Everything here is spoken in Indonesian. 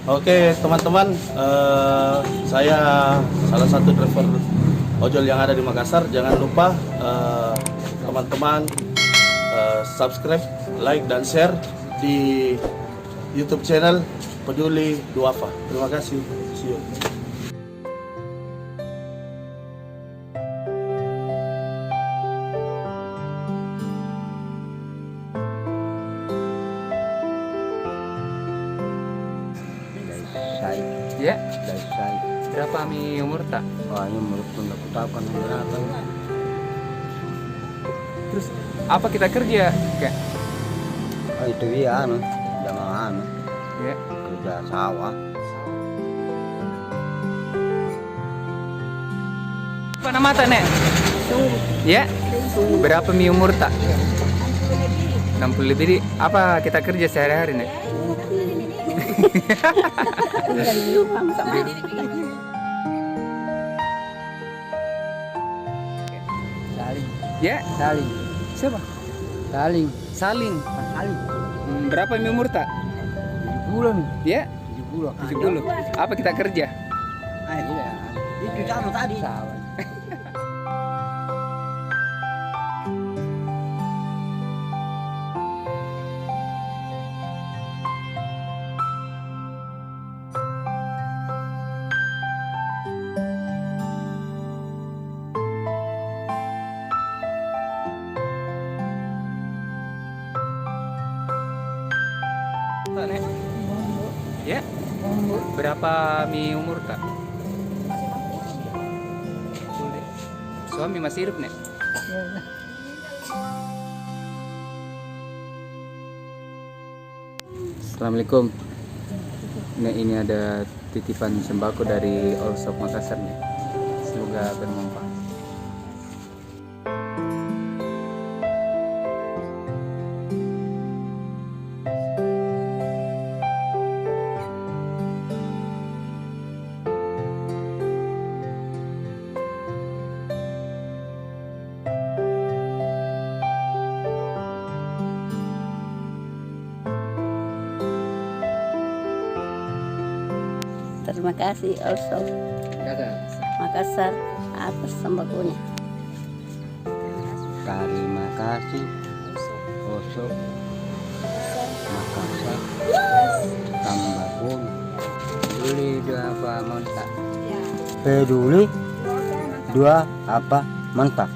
Oke teman-teman, saya salah satu driver ojol yang ada di Makassar. Jangan lupa teman-teman subscribe, like, dan share di YouTube channel Peduli Duafa. Terima kasih. See you. Ya, Dari saya. berapa mi umur tak? Wah, ini menurut aku tahu kan berapa. Terus apa kita kerja? Kayak Oh, itu dia jangan ya. kerja sawah. Apa nama tak, Nek? Ya. Berapa mi umur tak? 60 lebih. Apa kita kerja sehari-hari, Nek? Saling, Ya, saling, siapa? saling, Saling. saling. Berapa mi umur tak? 70 nih. Ya, 70. 70. Apa kita kerja? Iya. Itu sama tadi. Sawah. Tak, Nek? Ya. Berapa mi umur tak? Suami masih hidup, Nek? Assalamualaikum. Nek, ini ada titipan sembako dari All Shop Makassar, Nek. Semoga bermanfaat. Terima kasih also Makassar atas sembakonya. Terima kasih. Osok. Makassar. Tambakun. Peduli dua apa mantap. Peduli dua apa mantap.